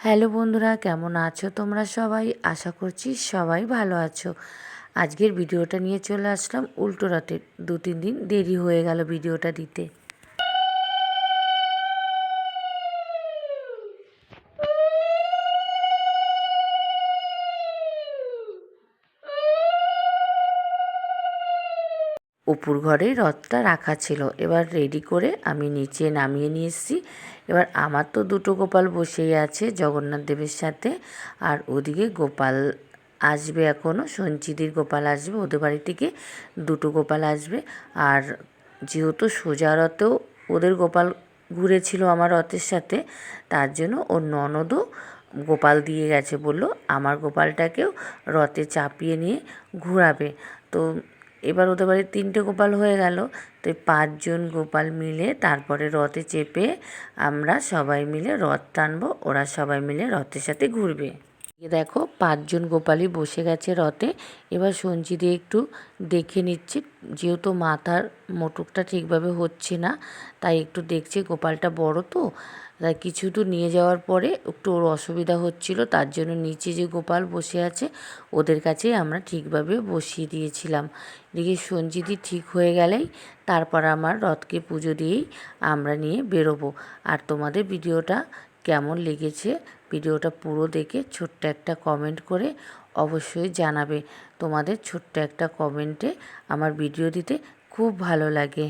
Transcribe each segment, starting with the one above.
Hello বন্ধুরা, কেমন আছো তোমরা সবাই? আশা করছি সবাই ভালো আছো। আজকের ভিডিওটা নিয়ে চলে আসলাম উল্টো রথের। 2-3 দিন দেরি হয়ে গেল ভিডিওটা দিতে। উপর ঘরেই রথটা রাখা ছিল, এবার রেডি করে আমি নিচে নামিয়ে নিয়ে এসেছি। এবার আমার তো দুটো গোপাল বসেই আছে জগন্নাথ দেবের সাথে, আর ওদিকে গোপাল আসবে, এখনও সঞ্চিদির গোপাল আসবে, ওদের বাড়ি থেকে দুটো গোপাল আসবে। আর যেহেতু সোজা রথেও ওদের গোপাল ঘুরেছিল আমার রথের সাথে, তার জন্য ওর ননদও গোপাল দিয়ে গেছে, বললো আমার গোপালটাকেও রথে চাপিয়ে নিয়ে ঘোরাবে। তো এবার ওদের বাড়ির 3টে গোপাল হয়ে গেল। তো 5জন গোপাল মিলে তারপরে রথে চেপে আমরা সবাই মিলে রথ টানবো, ওরা সবাই মিলে রথের সাথে ঘুরবে। দেখো 5জন গোপালই বসে গেছে রথে। এবার সঞ্চিদি একটু দেখে নিচ্ছে, যেহেতু মাথার মোটকটা ঠিকভাবে হচ্ছে না, তাই একটু দেখছে। গোপালটা বড় তো, তাই কিছু দূর নিয়ে যাওয়ার পরে একটু ওর অসুবিধা হচ্ছিল, তার জন্য নিচে যে গোপাল বসে আছে ওদের কাছেই আমরা ঠিকভাবে বসিয়ে দিয়েছিলাম। এদিকে সঞ্চিদি ঠিক হয়ে গেলেই তারপর আমার রথকে পুজো দিয়েই আমরা নিয়ে বেরোবো। আর তোমাদের ভিডিওটা কেমন লেগেছে ভিডিওটা পুরো দেখে ছোট্ট একটা কমেন্ট করে অবশ্যই জানাবে। তোমাদের ছোট্ট একটা কমেন্টে আমার ভিডিও দিতে খুব ভালো লাগে।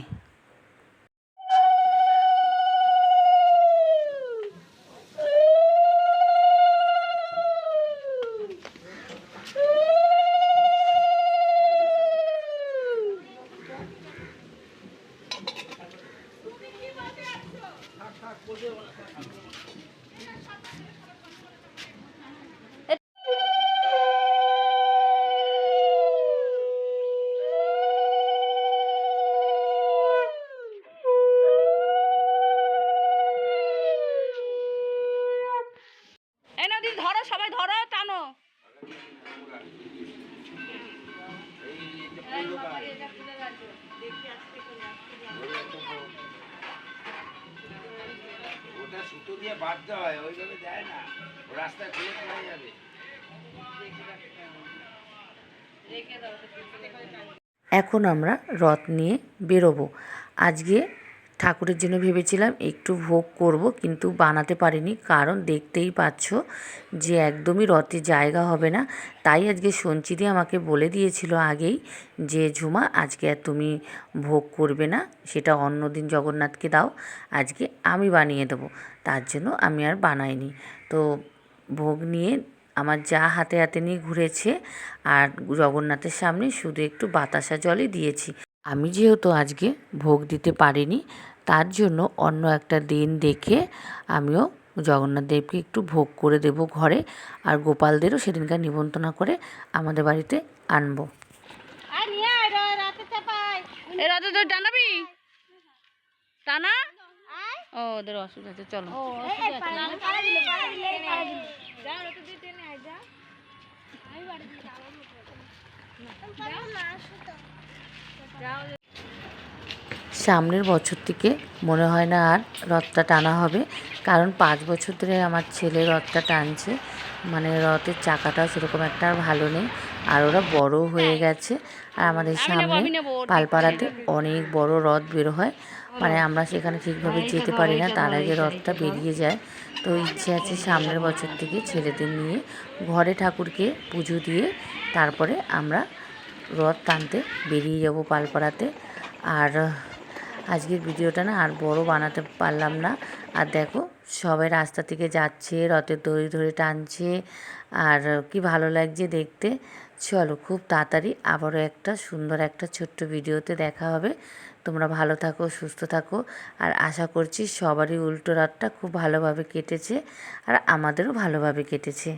ধরো, সবাই ধরো, টানো। ওটা সুতো দিয়ে বাঁধতে হয়, ওইভাবে দেয় না, রাস্তায় খুলে পড়ে যাবে। এখন আমরা রথ নিয়ে বেরোবো। আজকে ঠাকুরের জন্য ভেবেছিলাম একটু ভোগ করব, কিন্তু বানাতে পারিনি, কারণ দেখতেই পাচ্ছ যে একদমই রথে জায়গা হবে না। তাই আজকে সঞ্চিদি আমাকে বলে দিয়েছিল আগেই যে ঝুমা আজকে আর তুমি ভোগ করবে না, সেটা অন্য দিন জগন্নাথকে দাও, আজকে আমি বানিয়ে দেবো। তার জন্য আমি আর বানাইনি। তো ভোগ নিয়ে আমার যা হাতে হাতে নিয়ে ঘুরেছে, আর জগন্নাথের সামনে শুধু একটু বাতাসা জলই দিয়েছি। আমি যেহেতু আজকে ভোগ দিতে পারিনি, তার জন্য অন্য একটা দিন দেখে আমিও জগন্নাথ দেবকে একটু ভোগ করে দেব ঘরে, আর গোপালদেরও সেদিনকার নিমন্ত্রণ করে আমাদের বাড়িতে আনবো। রথে তো টানাবি, টানা। ও ওদের অসুবিধা আছে, চলো। সামনের বছর থেকে মনে হয় না আর রথটা টানা হবে, কারণ 5 বছর ধরে আমার ছেলে রথটা টানছে, মানে রথের চাকাটাও সেরকম একটা আর ভালো নেই, আর ওরা বড় হয়ে গেছে। আর আমাদের সামনে পালপাড়াতে অনেক বড় রথ বের হয়, মানে আমরা সেখানে ঠিকভাবে যেতে পারি না, তার আগে রথটা বেরিয়ে যায়। তো ইচ্ছে আছে সামনের বছর থেকে ছেলেদের নিয়ে ঘরে ঠাকুরকে পুজো দিয়ে তারপরে আমরা রথ টানতে বেরিয়ে যাব পালপাড়াতে। আর আজকের ভিডিওটা না আর বড় বানাতে পারলাম না। আর দেখো সবাই রাস্তা থেকে যাচ্ছে, রথের দড়ি ধরে টানছে, আর কি ভালো লাগছে দেখতে। চলো খুব তাড়াতাড়ি আবারও একটা সুন্দর একটা ছোট্ট ভিডিওতে দেখা হবে। তোমরা ভালো থাকো, সুস্থ থাকো, আর আশা করছি সবারই উল্টো রথটা খুব ভালোভাবে কেটেছে, আর আমাদেরও ভালোভাবে কেটেছে।